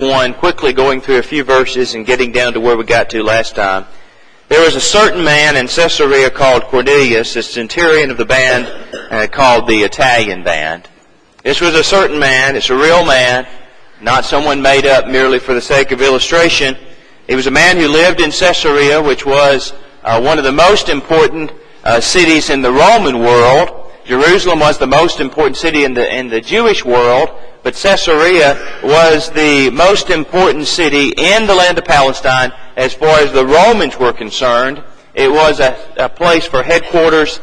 1, quickly going through a few verses and getting down to where we got to last time. There was a certain man in Caesarea called Cornelius, a centurion of the band called the Italian band. This was a certain man. It's a real man, not someone made up merely for the sake of illustration. He was a man who lived in Caesarea, which was one of the most important cities in the Roman world. Jerusalem was the most important city in the Jewish world, but Caesarea was the most important city in the land of Palestine as far as the Romans were concerned. It was a place for headquarters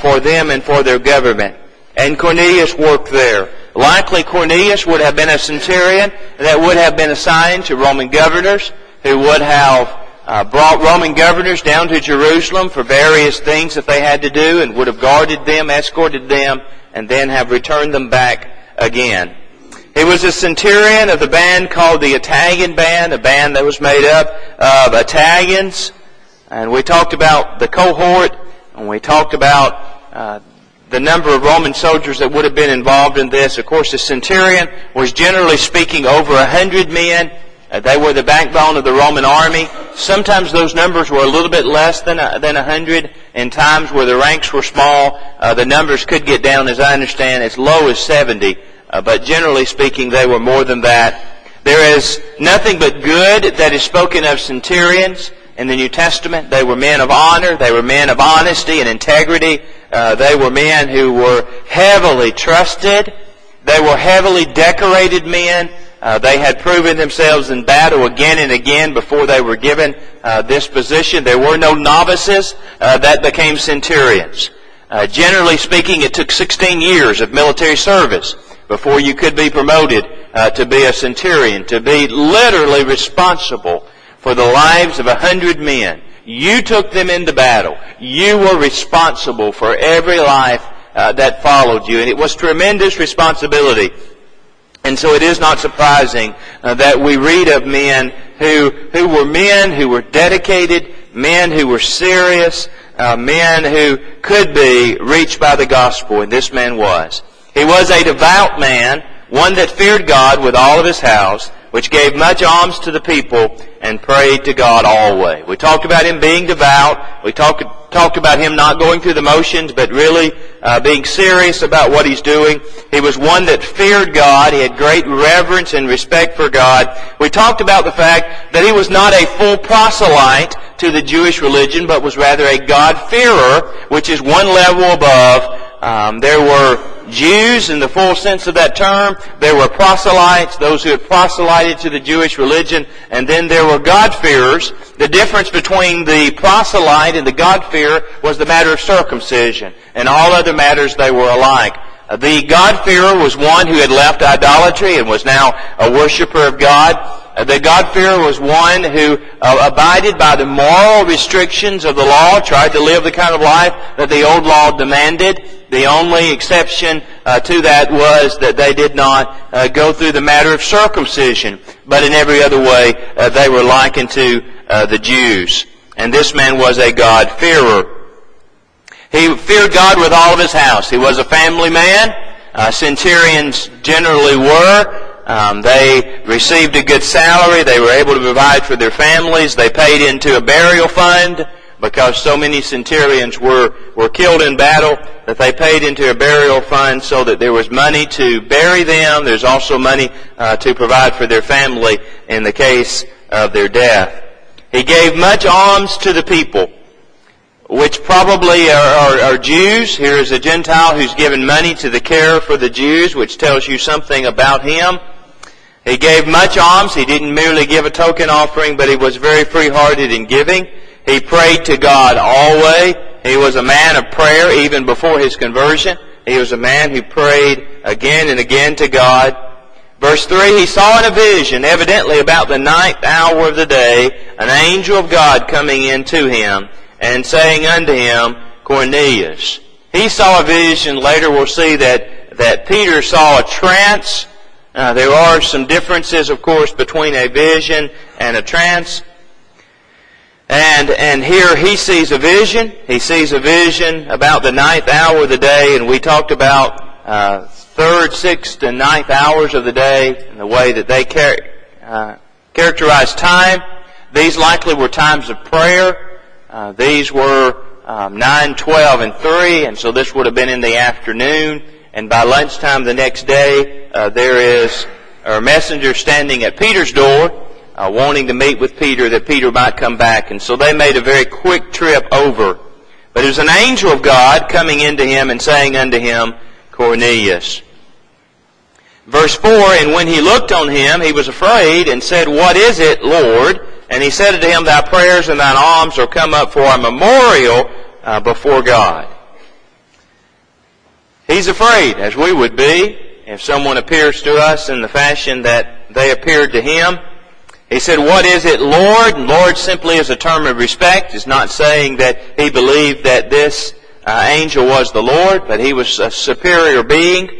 for them and for their government. And Cornelius worked there. Likely Cornelius would have been a centurion that would have been assigned to Roman governors who would have brought Roman governors down to Jerusalem for various things that they had to do and would have guarded them, escorted them, and then have returned them back again. He was a centurion of the band called the Italian band, a band that was made up of Italians. And we talked about the cohort, and we talked about the number of Roman soldiers that would have been involved in this. Of course, the centurion was generally speaking over 100 men. They were the backbone of the Roman army. Sometimes those numbers were a little bit less than 100. In times where the ranks were small, the numbers could get down, as I understand, as low as 70. But generally speaking, they were more than that. There is nothing but good that is spoken of centurions in the New Testament. They were men of honor. They were men of honesty and integrity. They were men who were heavily trusted. They were heavily decorated men. They had proven themselves in battle again and again before they were given this position. There were no novices that became centurions. Generally speaking, it took 16 years of military service before you could be promoted to be a centurion, to be literally responsible for the lives of 100 men. You took them into battle. You were responsible for every life that followed you, and it was tremendous responsibility. And so it is not surprising that we read of men who were dedicated, men who were serious, men who could be reached by the gospel, and this man was. He was a devout man, one that feared God with all of his house, which gave much alms to the people and prayed to God always. We talked about him being devout. We talked about him not going through the motions, but really being serious about what he's doing. He was one that feared God. He had great reverence and respect for God. We talked about the fact that he was not a full proselyte to the Jewish religion, but was rather a God-fearer, which is one level above. There were Jews in the full sense of that term. There were proselytes, those who had proselyted to the Jewish religion, and then there were God-fearers. The difference between the proselyte and the God-fearer was the matter of circumcision. In all other matters, they were alike. The God-fearer was one who had left idolatry and was now a worshiper of God. The God-fearer was one who abided by the moral restrictions of the law, tried to live the kind of life that the old law demanded. The only exception to that was that they did not go through the matter of circumcision. But in every other way, they were likened to the Jews. And this man was a God-fearer. He feared God with all of his house. He was a family man. Centurions generally were. They received a good salary. They were able to provide for their families. They paid into a burial fund because so many centurions were killed in battle that they paid into a burial fund so that there was money to bury them. There's also money to provide for their family in the case of their death. He gave much alms to the people, which probably are Jews. Here is a Gentile who's given money to the care for the Jews, which tells you something about him. He gave much alms. He didn't merely give a token offering, but he was very free-hearted in giving. He prayed to God always. He was a man of prayer even before his conversion. He was a man who prayed again and again to God. Verse 3, he saw in a vision, evidently about the 9th hour of the day, an angel of God coming in to him and saying unto him, Cornelius. He saw a vision. Later we'll see that Peter saw a trance. There are some differences, of course, between a vision and a trance. And here he sees a vision. He sees a vision about the 9th hour of the day, and we talked about 3rd, 6th, and 9th hours of the day, and the way that they characterized time. These likely were times of prayer. These were 9, 12, and 3, and so this would have been in the afternoon. And by lunchtime the next day, there is a messenger standing at Peter's door, wanting to meet with Peter, that Peter might come back. And so they made a very quick trip over. But it was an angel of God coming into him and saying unto him, Cornelius. Verse 4, and when he looked on him, he was afraid, and said, What is it, Lord? And he said unto him, Thy prayers and thine alms are come up for a memorial before God. He's afraid, as we would be, if someone appears to us in the fashion that they appeared to him. He said, What is it, Lord? And Lord simply is a term of respect. It's not saying that he believed that this angel was the Lord, but he was a superior being,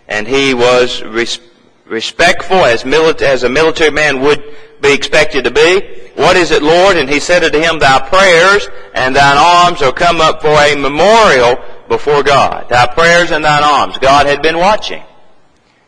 and he was respectful as a military man would be expected to be. What is it, Lord? And he said unto him, Thy prayers and thine alms are come up for a memorial before God. Thy prayers and thine alms. God had been watching.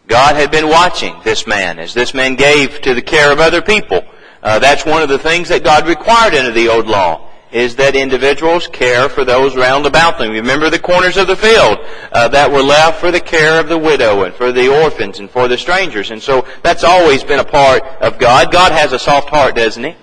God had been watching this man as this man gave to the care of other people. That's one of the things that God required under the old law, is that individuals care for those round about them. Remember the corners of the field that were left for the care of the widow and for the orphans and for the strangers. And so that's always been a part of God. God has a soft heart, doesn't He?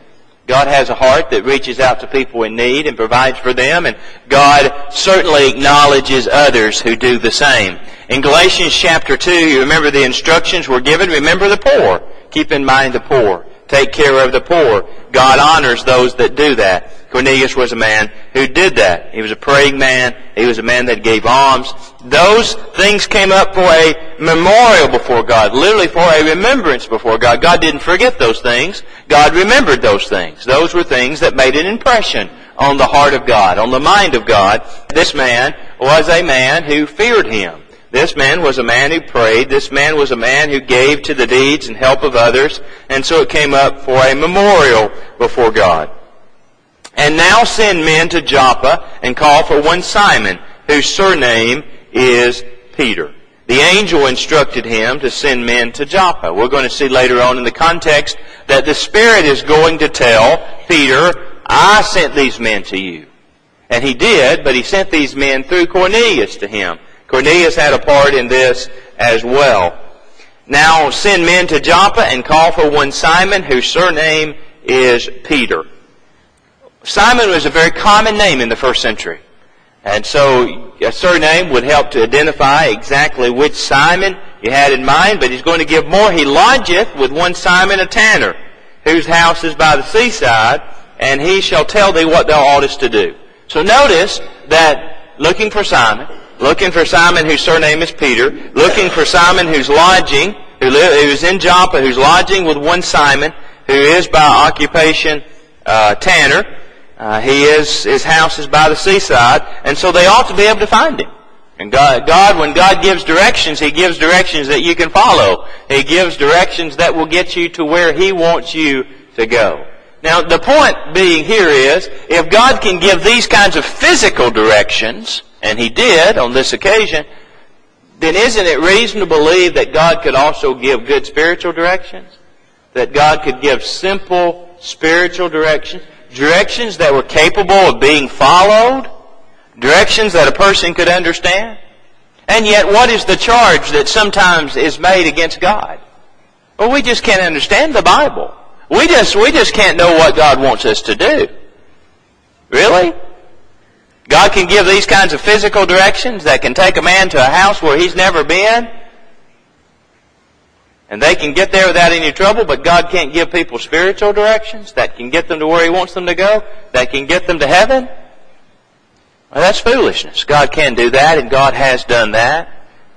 God has a heart that reaches out to people in need and provides for them, and God certainly acknowledges others who do the same. In Galatians chapter 2, you remember the instructions were given. Remember the poor. Keep in mind the poor. Take care of the poor. God honors those that do that. Cornelius was a man who did that. He was a praying man. He was a man that gave alms. Those things came up for a memorial before God, literally for a remembrance before God. God didn't forget those things. God remembered those things. Those were things that made an impression on the heart of God, on the mind of God. This man was a man who feared Him. This man was a man who prayed. This man was a man who gave to the needs and help of others. And so it came up for a memorial before God. And now send men to Joppa and call for one Simon, whose surname is Peter. The angel instructed him to send men to Joppa. We're going to see later on in the context that the Spirit is going to tell Peter, I sent these men to you. And he did, but he sent these men through Cornelius to him. Cornelius had a part in this as well. Now send men to Joppa and call for one Simon, whose surname is Peter. Simon was a very common name in the first century. And so a surname would help to identify exactly which Simon you had in mind, but he's going to give more. He lodgeth with one Simon a tanner, whose house is by the seaside, and he shall tell thee what thou oughtest to do. So notice that looking for Simon whose surname is Peter, looking for Simon who's lodging, who's in Joppa, who's lodging with one Simon, who is by occupation tanner. His house is by the seaside, and so they ought to be able to find him. And God, when God gives directions, He gives directions that you can follow. He gives directions that will get you to where He wants you to go. Now, the point being here is, if God can give these kinds of physical directions, and He did on this occasion, then isn't it reasonable to believe that God could also give good spiritual directions? That God could give simple spiritual directions? Directions that were capable of being followed? Directions that a person could understand? And yet, what is the charge that sometimes is made against God? Well, we just can't understand the Bible. We just can't know what God wants us to do. Really? God can give these kinds of physical directions that can take a man to a house where he's never been, and they can get there without any trouble, but God can't give people spiritual directions that can get them to where He wants them to go, that can get them to heaven? Well, that's foolishness. God can do that, and God has done that.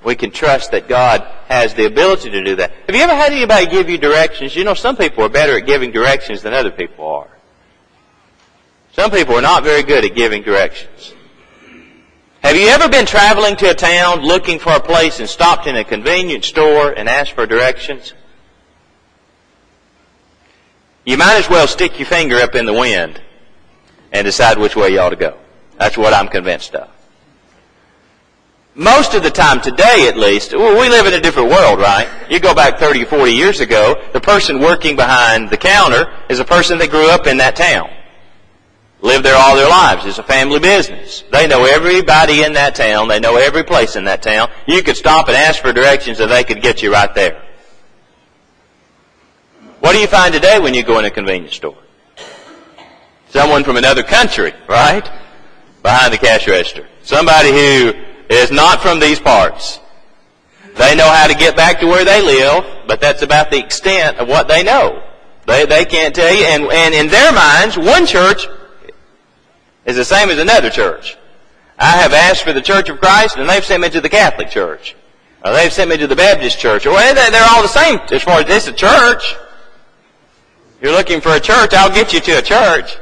We can trust that God has the ability to do that. Have you ever had anybody give you directions? You know, some people are better at giving directions than other people are. Some people are not very good at giving directions. Have you ever been traveling to a town looking for a place and stopped in a convenience store and asked for directions? You might as well stick your finger up in the wind and decide which way you ought to go. That's what I'm convinced of. most of the time today, at least, we live in a different world, right? You go back 30 or 40 years ago, the person working behind the counter is a person that grew up in that town. Lived there all their lives. It's a family business. They know everybody in that town. They know every place in that town. You could stop and ask for directions and they could get you right there. What do you find today when you go in a convenience store? Someone from another country, right? Behind the cash register. Somebody who is not from these parts. They know how to get back to where they live, but that's about the extent of what they know. They can't tell you. And in their minds, one church is the same as another church. I have asked for the Church of Christ, and they've sent me to the Catholic Church. Or they've sent me to the Baptist Church. Or they're all the same as far as this is a church. You're looking for a church, I'll get you to a church.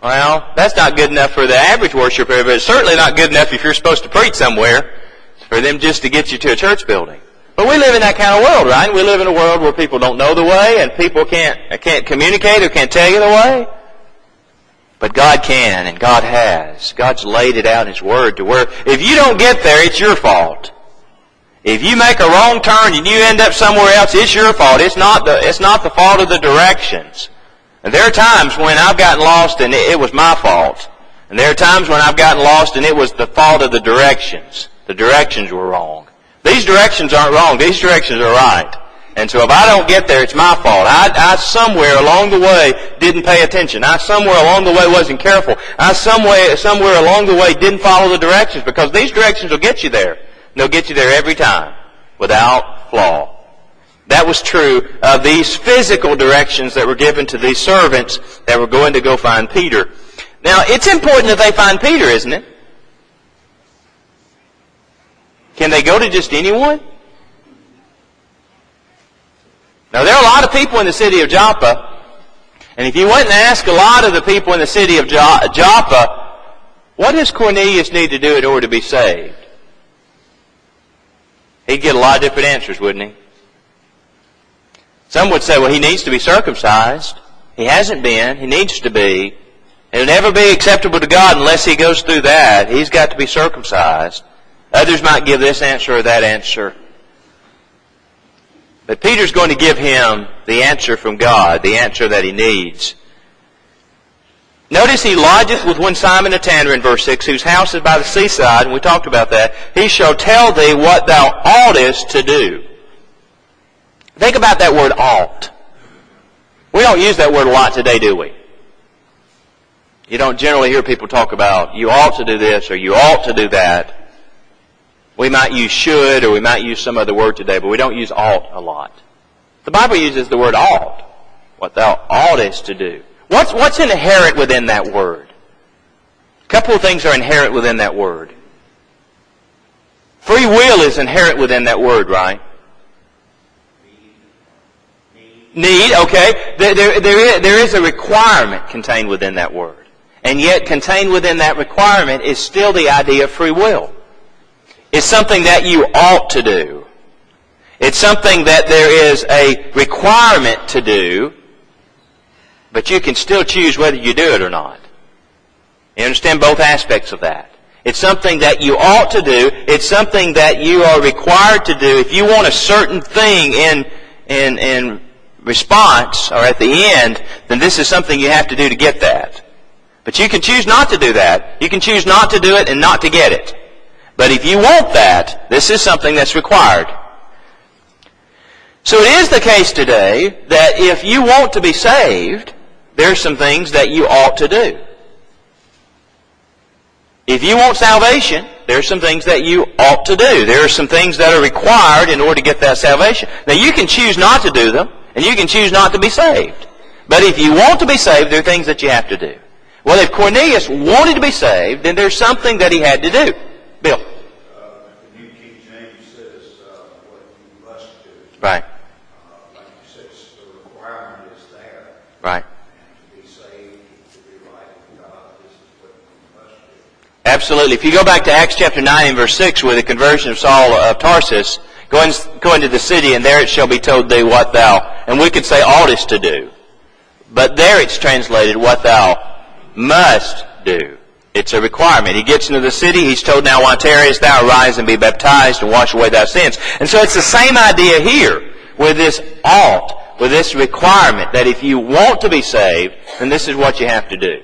Well, that's not good enough for the average worshiper, but it's certainly not good enough if you're supposed to preach somewhere for them just to get you to a church building. But we live in that kind of world, right? We live in a world where people don't know the way and people can't communicate or can't tell you the way. But God can, and God has. God's laid it out in His Word to where if you don't get there, it's your fault. If you make a wrong turn and you end up somewhere else, it's your fault. It's not the fault of the directions. And there are times when I've gotten lost and it was my fault. And there are times when I've gotten lost and it was the fault of the directions. The directions were wrong. These directions aren't wrong. These directions are right. And so if I don't get there, it's my fault. I somewhere along the way didn't pay attention. I somewhere along the way wasn't careful. I somewhere along the way didn't follow the directions, because these directions will get you there. And they'll get you there every time without flaw. That was true of these physical directions that were given to these servants that were going to go find Peter. Now, it's important that they find Peter, isn't it? Can they go to just anyone? Now, there are a lot of people in the city of Joppa, and if you went and asked a lot of the people in the city of Joppa, what does Cornelius need to do in order to be saved? He'd get a lot of different answers, wouldn't he? Some would say, well, he needs to be circumcised. He hasn't been. He needs to be. It'll never be acceptable to God unless he goes through that. He's got to be circumcised. Others might give this answer or that answer. But Peter's going to give him the answer from God, the answer that he needs. Notice he lodgeth with one Simon a tanner in verse 6, whose house is by the seaside, and we talked about that. He shall tell thee what thou oughtest to do. Think about that word ought. We don't use that word a lot today, do we? You don't generally hear people talk about you ought to do this or you ought to do that. We might use should or we might use some other word today, but we don't use ought a lot. The Bible uses the word ought, what thou oughtest to do. What's inherent within that word? A couple of things are inherent within that word. Free will is inherent within that word, right? Need, okay. There is a requirement contained within that word. And yet contained within that requirement is still the idea of free will. It's something that you ought to do. It's something that there is a requirement to do, but you can still choose whether you do it or not. You understand both aspects of that. It's something that you ought to do. It's something that you are required to do. If you want a certain thing in response or at the end, then this is something you have to do to get that. But you can choose not to do that. You can choose not to do it and not to get it. But if you want that, this is something that's required. So it is the case today that if you want to be saved, there are some things that you ought to do. If you want salvation, there are some things that you ought to do. There are some things that are required in order to get that salvation. Now you can choose not to do them, and you can choose not to be saved. But if you want to be saved, there are things that you have to do. Well, if Cornelius wanted to be saved, then there's something that he had to do. Bill. The New King James says what you must do. Right. Like you said, the requirement is there. Right. And to be saved, to be right with God, this is what you must do. Absolutely. If you go back to Acts chapter 9 and verse 6 with the conversion of Saul of Tarsus, go into the city and there it shall be told thee what thou, and we could say oughtest to do. But there it's translated what thou must do. It's a requirement. He gets into the city. He's told, now why tarriest thou? Arise and be baptized and wash away thy sins. And so it's the same idea here with this ought, with this requirement that if you want to be saved, then this is what you have to do.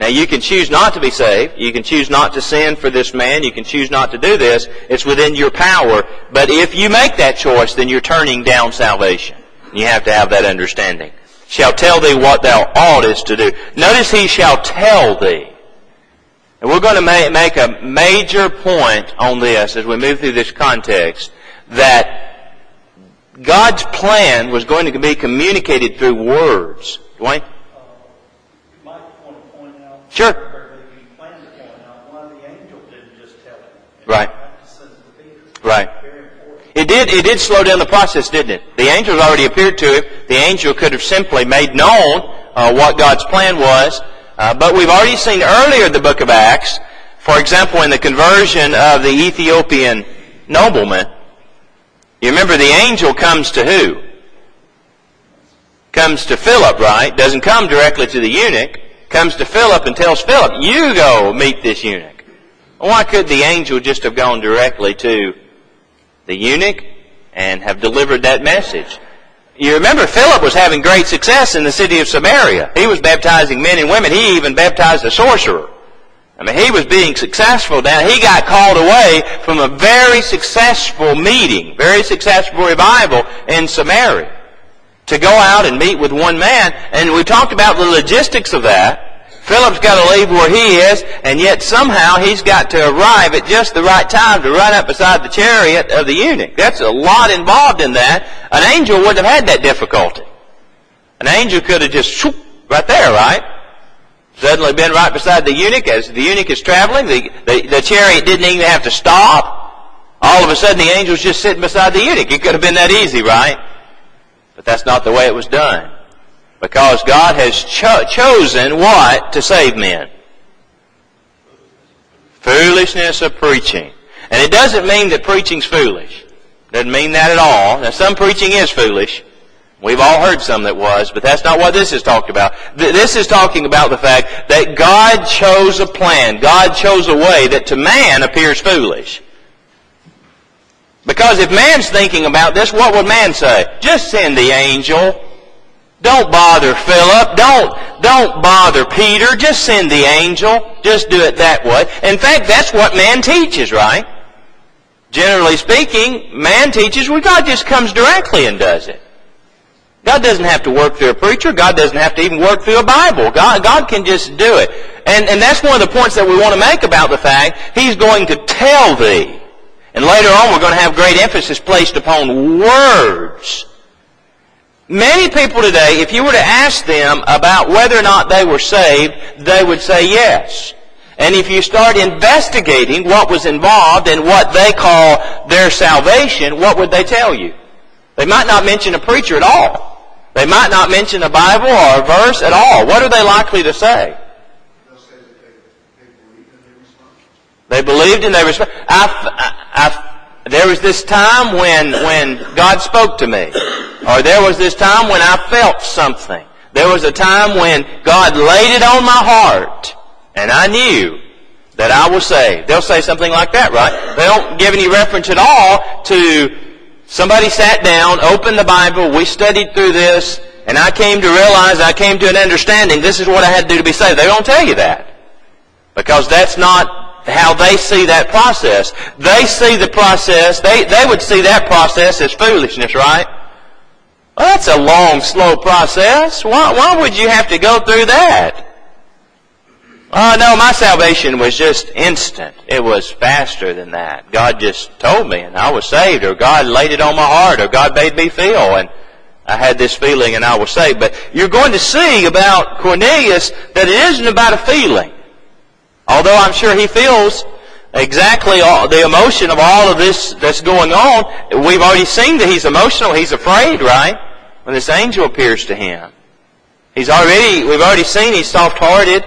Now you can choose not to be saved. You can choose not to sin for this man. You can choose not to do this. It's within your power. But if you make that choice, then you're turning down salvation. You have to have that understanding. Shall tell thee what thou oughtest to do. Notice he shall tell thee. And we're going to make a major point on this as we move through this context, that God's plan was going to be communicated through words. Dwayne? You might want to point out, sure. You plan to point out why the angel didn't just tell him. Right. Right. Very important. It did slow down the process, didn't it? The angel already appeared to him. The angel could have simply made known what God's plan was. But we've already seen earlier in the book of Acts, for example, in the conversion of the Ethiopian nobleman, you remember the angel comes to who? Comes to Philip, right? Doesn't come directly to the eunuch. Comes to Philip and tells Philip, you go meet this eunuch. Why could the angel just have gone directly to the eunuch and have delivered that message? You remember Philip was having great success in the city of Samaria. He was baptizing men and women. He even baptized a sorcerer. I mean, he was being successful. Now, he got called away from a very successful meeting, very successful revival in Samaria to go out and meet with one man. And we talked about the logistics of that. Philip's got to leave where he is, and yet somehow he's got to arrive at just the right time to run up beside the chariot of the eunuch. That's a lot involved in that. An angel wouldn't have had that difficulty. An angel could have just shoop, right there, right? Suddenly been right beside the eunuch. As the eunuch is traveling, the chariot didn't even have to stop. All of a sudden the angel's just sitting beside the eunuch. It could have been that easy, right? But that's not the way it was done. Because God has chosen what to save men? Foolishness of preaching. And it doesn't mean that preaching's foolish. Doesn't mean that at all. Now, some preaching is foolish. We've all heard some that was, but that's not what this is talked about. This is talking about the fact that God chose a plan. God chose a way that to man appears foolish. Because if man's thinking about this, what would man say? Just send the angel. Don't bother Philip. Don't bother Peter. Just send the angel. Just do it that way. In fact, that's what man teaches, right? Generally speaking, man teaches, well, God just comes directly and does it. God doesn't have to work through a preacher. God doesn't have to even work through a Bible. God can just do it. And that's one of the points that we want to make about the fact He's going to tell thee. And later on we're going to have great emphasis placed upon words. Many people today, if you were to ask them about whether or not they were saved, they would say yes. And if you start investigating what was involved in what they call their salvation, what would they tell you? They might not mention a preacher at all. They might not mention a Bible or a verse at all. What are they likely to say? They'll say that they believed and they responded. They believed and they responded. There was this time when God spoke to me. Or there was this time when I felt something. There was a time when God laid it on my heart. And I knew that I was saved. They'll say something like that, right? They don't give any reference at all to somebody sat down, opened the Bible, we studied through this, and I came to realize, I came to an understanding, this is what I had to do to be saved. They don't tell you that. Because that's not how they see that process. They see the process, they would see that process as foolishness, right? Well, that's a long, slow process. Why would you have to go through that? Oh, no, my salvation was just instant. It was faster than that. God just told me and I was saved, or God laid it on my heart, or God made me feel, and I had this feeling and I was saved. But you're going to see about Cornelius that it isn't about a feeling. Although I'm sure he feels exactly the emotion of all of this that's going on. We've already seen that he's emotional. He's afraid, right? When this angel appears to him. We've already seen he's soft-hearted.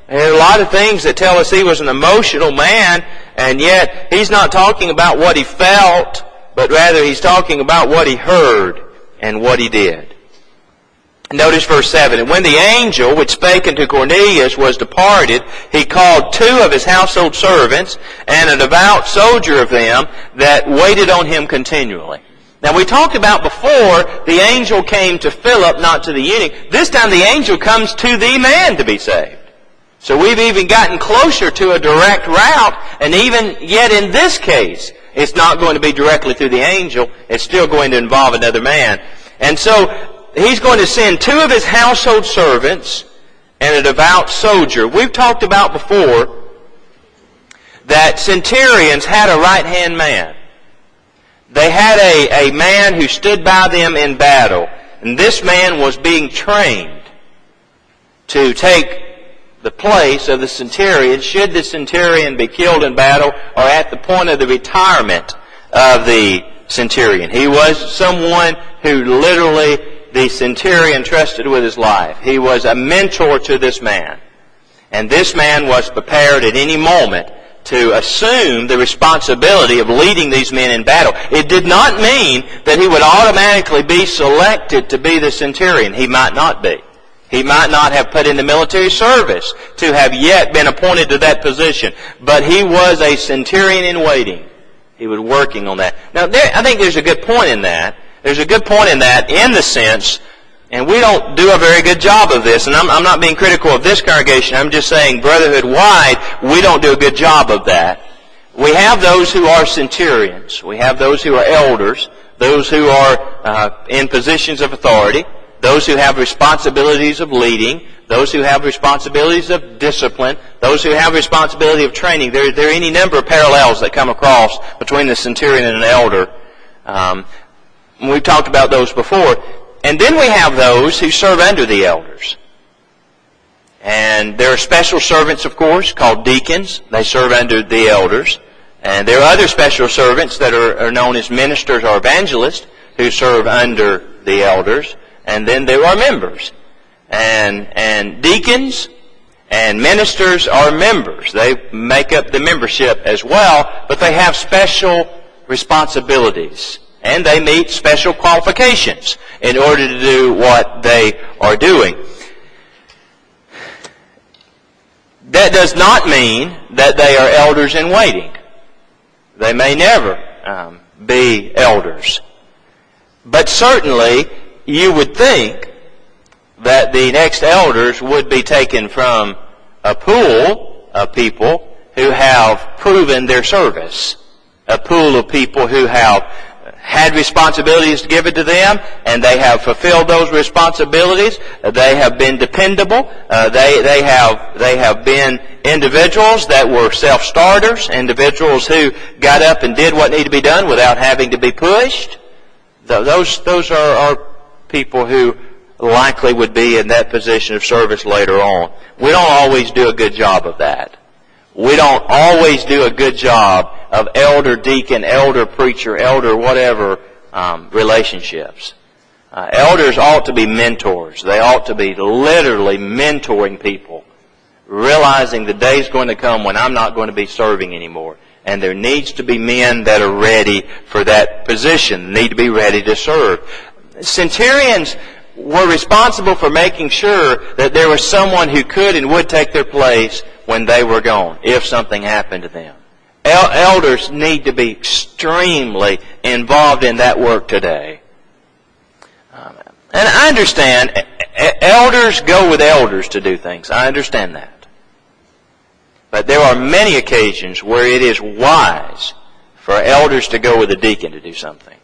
There are a lot of things that tell us he was an emotional man, and yet he's not talking about what he felt, but rather he's talking about what he heard and what he did. Notice verse 7. And when the angel which spake unto Cornelius was departed, he called 2 of his household servants, and a devout soldier of them, that waited on him continually. Now we talked about before, the angel came to Philip, not to the eunuch. This time the angel comes to the man to be saved. So we've even gotten closer to a direct route, and even yet in this case, it's not going to be directly through the angel. It's still going to involve another man. And so he's going to send 2 of his household servants and a devout soldier. We've talked about before that Centurions had a right-hand man. They had a man who stood by them in battle. And this man was being trained to take the place of the centurion should the centurion be killed in battle or at the point of the retirement of the centurion. He was someone who literally the centurion trusted with his life. He was a mentor to this man. And this man was prepared at any moment to assume the responsibility of leading these men in battle. It did not mean that he would automatically be selected to be the centurion. He might not be. He might not have put in the military service to have yet been appointed to that position. But he was a centurion in waiting. He was working on that. Now, I think there's a good point in that. There's a good point in that in the sense, and we don't do a very good job of this, and I'm not being critical of this congregation. I'm just saying brotherhood-wide, we don't do a good job of that. We have those who are centurions. We have those who are elders, those who are in positions of authority, those who have responsibilities of leading, those who have responsibilities of discipline, those who have responsibility of training. There are any number of parallels that come across between the centurion and an elder. We've talked about those before. And then we have those who serve under the elders. And there are special servants, of course, called deacons. They serve under the elders. And there are other special servants that are known as ministers or evangelists who serve under the elders. And then there are members. And deacons and ministers are members. They make up the membership as well, but they have special responsibilities. And they meet special qualifications in order to do what they are doing. That does not mean that they are elders in waiting. They may never be elders. But certainly, you would think that the next elders would be taken from a pool of people who have proven their service. A pool of people who have had responsibilities given to them, and they have fulfilled those responsibilities. They have been dependable. They have been individuals that were self-starters, individuals who got up and did what needed to be done without having to be pushed. Those are people who likely would be in that position of service later on. We don't always do a good job of that. We don't always do a good job of elder deacon, elder preacher, elder whatever relationships. Elders ought to be mentors. They ought to be literally mentoring people, realizing the day's going to come when I'm not going to be serving anymore. And there needs to be men that are ready for that position, need to be ready to serve. Centurions were responsible for making sure that there was someone who could and would take their place when they were gone, if something happened to them. Elders need to be extremely involved in that work today. And I understand, elders go with elders to do things. I understand that. But there are many occasions where it is wise for elders to go with a deacon to do something.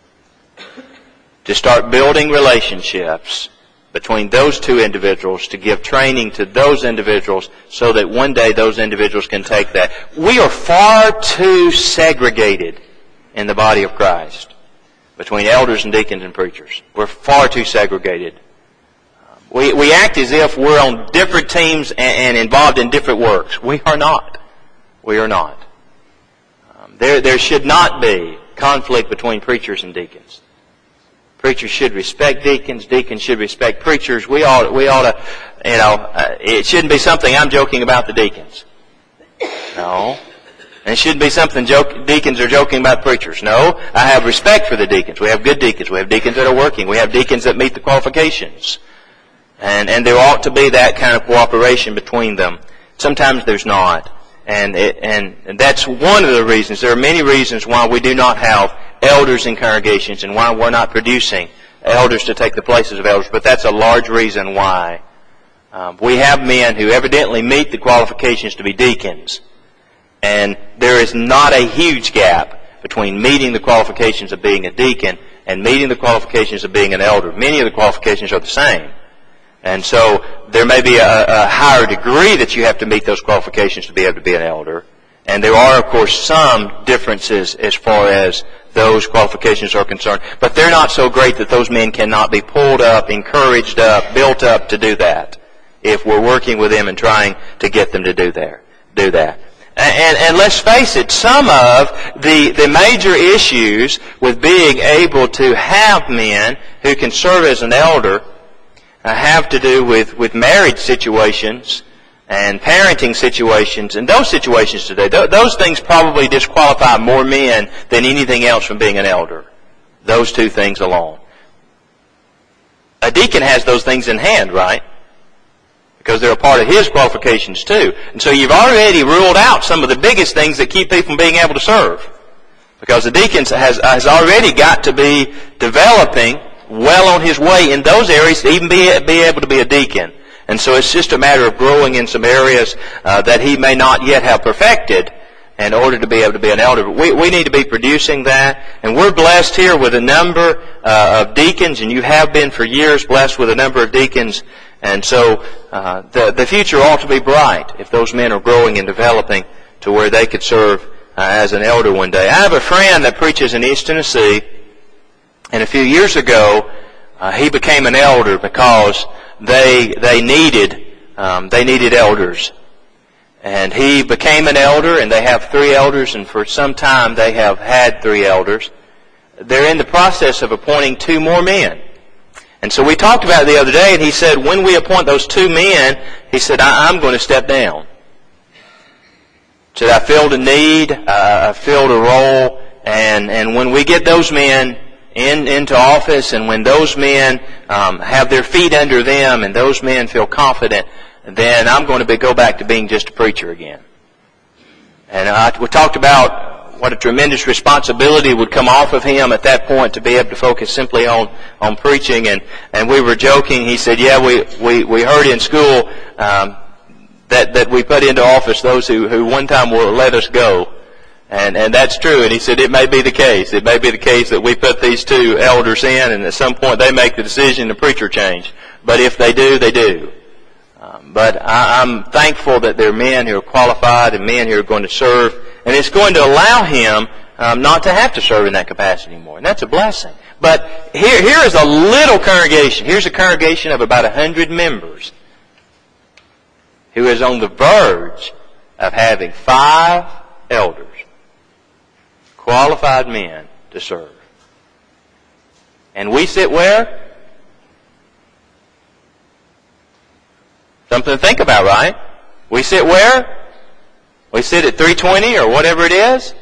To start building relationships between those two individuals, to give training to those individuals so that one day those individuals can take that. We are far too segregated in the body of Christ between elders and deacons and preachers. We're far too segregated. We act as if we're on different teams and involved in different works. We are not. We are not. There should not be conflict between preachers and deacons. Preachers should respect deacons. Deacons should respect preachers. We ought to, it shouldn't be something I'm joking about the deacons. No. And it shouldn't be something deacons are joking about preachers. No. I have respect for the deacons. We have good deacons. We have deacons that are working. We have deacons that meet the qualifications. And there ought to be that kind of cooperation between them. Sometimes there's not. And that's one of the reasons. There are many reasons why we do not have elders in congregations and why we're not producing elders to take the places of elders. But that's a large reason why. We have men who evidently meet the qualifications to be deacons. And there is not a huge gap between meeting the qualifications of being a deacon and meeting the qualifications of being an elder. Many of the qualifications are the same. And so there may be a higher degree that you have to meet those qualifications to be able to be an elder. And there are, of course, some differences as far as those qualifications are concerned. But they're not so great that those men cannot be pulled up, encouraged up, built up to do that if we're working with them and trying to get them to do that. And let's face it, some of the major issues with being able to have men who can serve as an elder have to do with marriage situations and parenting situations and those situations today. Those things probably disqualify more men than anything else from being an elder. Those two things alone. A deacon has those things in hand, right? Because they're a part of his qualifications too. And so you've already ruled out some of the biggest things that keep people from being able to serve. Because the deacon has already got to be developing well on his way in those areas to even be able to be a deacon. And so it's just a matter of growing in some areas that he may not yet have perfected in order to be able to be an elder. But we need to be producing that. And we're blessed here with a number of deacons, and you have been for years blessed with a number of deacons. And so the future ought to be bright if those men are growing and developing to where they could serve as an elder one day. I have a friend that preaches in East Tennessee, and a few years ago he became an elder because they needed elders. And he became an elder, and they have 3 elders, and for some time they have had 3 elders. They're in the process of appointing 2 more men. And so we talked about it the other day, and he said, when we appoint those 2 men, he said, I'm going to step down. He said, I filled a need, I filled a role, and when we get those men into office, and when those men have their feet under them, and those men feel confident, then I'm going to go back to being just a preacher again. And we talked about what a tremendous responsibility would come off of him at that point to be able to focus simply on preaching. And we were joking. He said, yeah, we heard in school that we put into office those who one time will let us go. And that's true. And he said, it may be the case. It may be the case that we put these 2 elders in, and at some point they make the decision to preacher change. But if they do, they do. But I'm thankful that there are men who are qualified and men who are going to serve. And it's going to allow him not to have to serve in that capacity anymore. And that's a blessing. But here is a little congregation. Here's a congregation of about 100 members who is on the verge of having 5 elders, qualified men to serve. And we sit where? Something to think about, right? We sit where? We sit at 320 or whatever it is,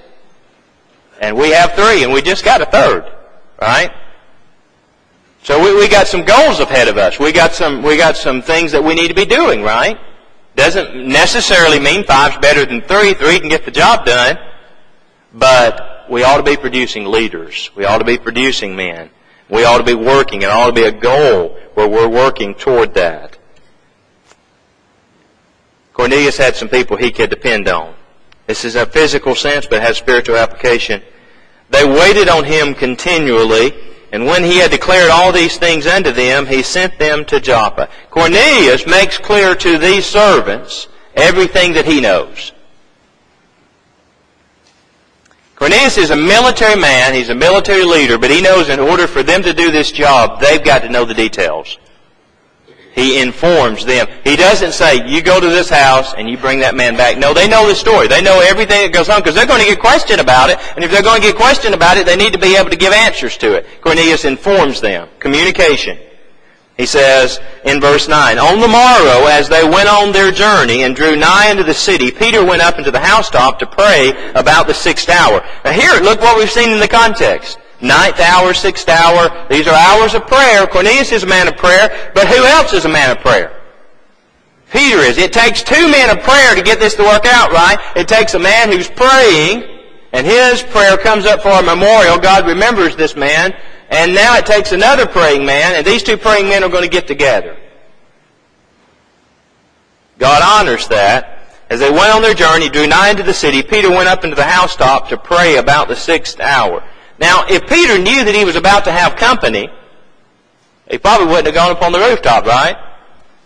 and we have 3, and we just got a 3rd, right? So we got some goals ahead of us. We got some things that we need to be doing, right? Doesn't necessarily mean 5's better than 3. 3 can get the job done, but we ought to be producing leaders. We ought to be producing men. We ought to be working. It ought to be a goal where we're working toward that. Cornelius had some people he could depend on. This is a physical sense, but it has spiritual application. They waited on him continually, and when he had declared all these things unto them, he sent them to Joppa. Cornelius makes clear to these servants everything that he knows. Cornelius is a military man, he's a military leader, but he knows in order for them to do this job, they've got to know the details. He informs them. He doesn't say, you go to this house and you bring that man back. No, they know the story. They know everything that goes on because they're going to get questioned about it. And if they're going to get questioned about it, they need to be able to give answers to it. Cornelius informs them. Communication. He says in verse 9, on the morrow, as they went on their journey and drew nigh unto the city, Peter went up into the housetop to pray about the 6th hour. Now here, look what we've seen in the context. ninth hour, sixth hour. These are hours of prayer. Cornelius is a man of prayer, but who else is a man of prayer? Peter is. It takes two men of prayer to get this to work out right. It takes a man who's praying, and his prayer comes up for a memorial. God remembers this man. And now it takes another praying man, and these two praying men are going to get together. God honors that. As they went on their journey, drew nigh into the city, Peter went up into the housetop to pray about the sixth hour. Now, if Peter knew that he was about to have company, he probably wouldn't have gone up on the rooftop, right?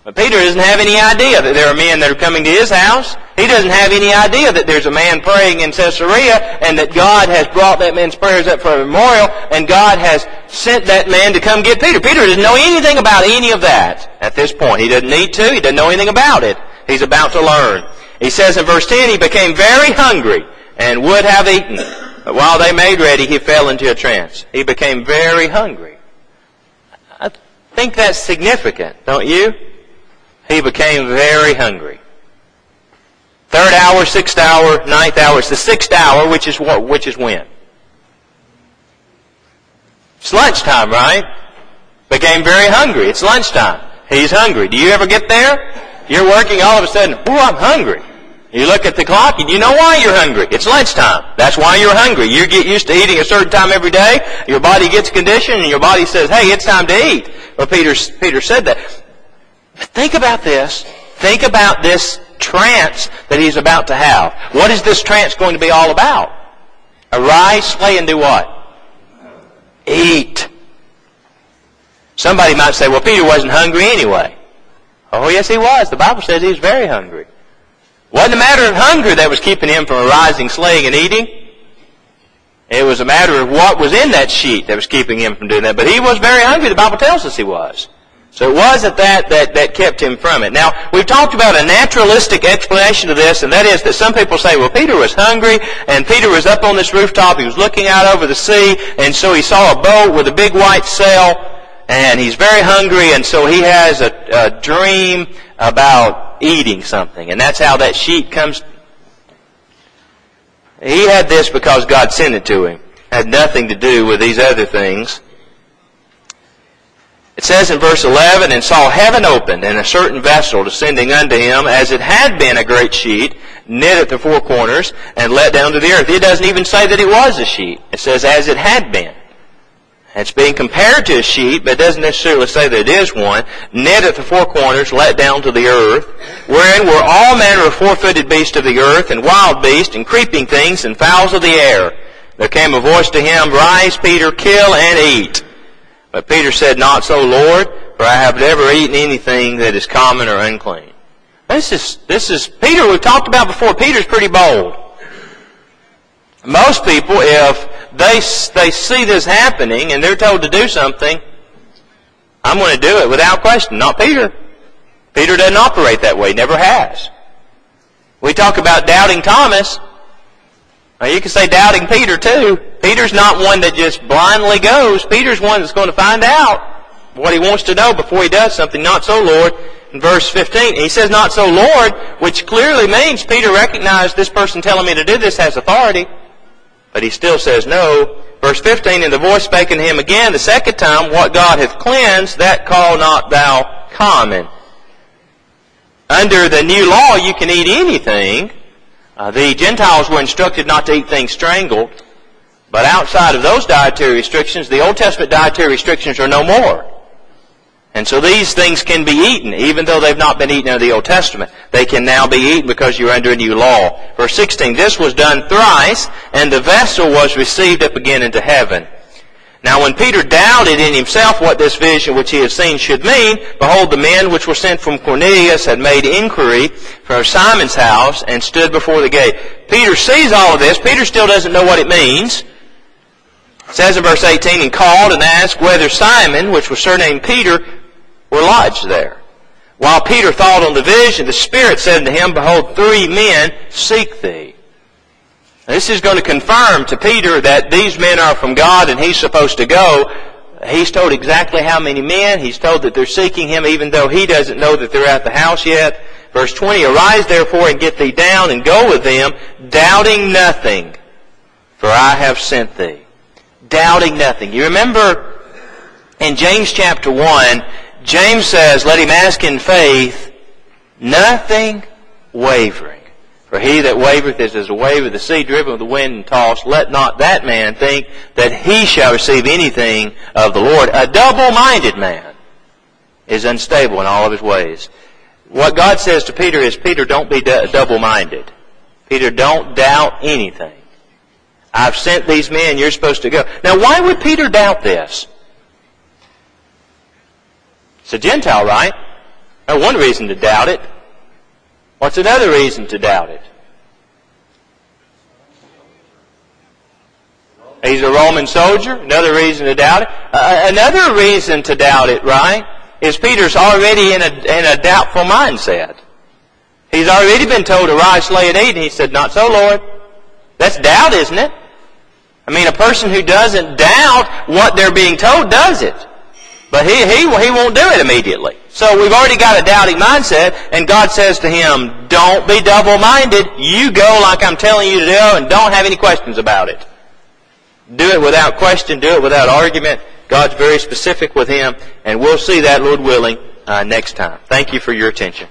But Peter doesn't have any idea that there are men that are coming to his house. He doesn't have any idea that there's a man praying in Caesarea and that God has brought that man's prayers up for a memorial and God has sent that man to come get Peter. Peter doesn't know anything about any of that at this point. He doesn't need to. He doesn't know anything about it. He's about to learn. He says in verse 10, he became very hungry and would have eaten. But while they made ready, he fell into a trance. He became very hungry. I think that's significant, don't you? He became very hungry. Third hour, sixth hour, ninth hour. It's the sixth hour, which is what? Which is when? It's lunchtime, right? Became very hungry. It's lunchtime. He's hungry. Do you ever get there? You're working, all of a sudden, I'm hungry. You look at the clock and you know why you're hungry. It's lunchtime. That's why you're hungry. You get used to eating a certain time every day. Your body gets conditioned and your body says, hey, it's time to eat. Well, Peter said that. But think about this. Think about this trance that he's about to have. What is this trance going to be all about? Arise, slay, and do what? Eat. Somebody might say, well, Peter wasn't hungry anyway. Oh, yes, he was. The Bible says he was very hungry. Wasn't a matter of hunger that was keeping him from arising, slaying, and eating. It was a matter of what was in that sheet that was keeping him from doing that. But he was very hungry. The Bible tells us he was. So it wasn't that kept him from it. Now, we've talked about a naturalistic explanation of this, and that is that some people say, well, Peter was hungry, and Peter was up on this rooftop, he was looking out over the sea, and so he saw a boat with a big white sail, and he's very hungry, and so he has a dream about eating something, and that's how that sheet comes. He had this because God sent it to him. It had nothing to do with these other things. It says in verse 11, and saw heaven opened, and a certain vessel descending unto him, as it had been a great sheet, knit at the four corners, and let down to the earth. It doesn't even say that it was a sheet. It says, as it had been. It's being compared to a sheet, but it doesn't necessarily say that it is one. Knit at the four corners, let down to the earth, wherein were all manner of four-footed beasts of the earth, and wild beasts, and creeping things, and fowls of the air. There came a voice to him, Rise, Peter, kill and eat. But Peter said, Not so, Lord, for I have never eaten anything that is common or unclean. This is Peter we've talked about before. Peter's pretty bold. Most people, if they see this happening and they're told to do something, I'm going to do it without question. Not Peter. Peter doesn't operate that way. Never has. We talk about doubting Thomas. Now, you can say doubting Peter too. Peter's not one that just blindly goes. Peter's one that's going to find out what he wants to know before he does something. Not so, Lord. In verse 15, he says, Not so, Lord, which clearly means Peter recognized this person telling me to do this has authority. But he still says no. Verse 15, And the voice spake unto him again the second time, What God hath cleansed, that call not thou common. Under the new law, you can eat anything. The Gentiles were instructed not to eat things strangled. But outside of those dietary restrictions, the Old Testament dietary restrictions are no more. And so these things can be eaten, even though they've not been eaten under the Old Testament. They can now be eaten because you're under a new law. Verse 16, This was done thrice, and the vessel was received up again into heaven. Now when Peter doubted in himself what this vision which he had seen should mean, behold, the men which were sent from Cornelius had made inquiry from Simon's house and stood before the gate. Peter sees all of this. Peter still doesn't know what it means. It says in verse 18, And called and asked whether Simon, which was surnamed Peter, were lodged there. While Peter thought on the vision, the Spirit said unto him, Behold, 3 men seek thee. Now, this is going to confirm to Peter that these men are from God and he's supposed to go. He's told exactly how many men. He's told that they're seeking him even though he doesn't know that they're at the house yet. Verse 20, Arise therefore and get thee down and go with them, doubting nothing, for I have sent thee. doubting nothing. You remember in James chapter 1, James says, let him ask in faith, nothing wavering. For he that wavereth is as a wave of the sea, driven with the wind and tossed. Let not that man think that he shall receive anything of the Lord. A double-minded man is unstable in all of his ways. What God says to Peter is, Peter, don't be double-minded. Peter, don't doubt anything. I've sent these men, you're supposed to go. Now, why would Peter doubt this? It's a Gentile, right? Now, one reason to doubt it. What's another reason to doubt it? He's a Roman soldier. Another reason to doubt it. Another reason to doubt it, right, is Peter's already in a doubtful mindset. He's already been told to rise, slay, and eat, and he said, not so, Lord. That's doubt, isn't it? I mean, a person who doesn't doubt what they're being told does it. But he won't do it immediately. So we've already got a doubting mindset, and God says to him, don't be double-minded. You go like I'm telling you to do, and don't have any questions about it. Do it without question. Do it without argument. God's very specific with him, and we'll see that, Lord willing, next time. Thank you for your attention.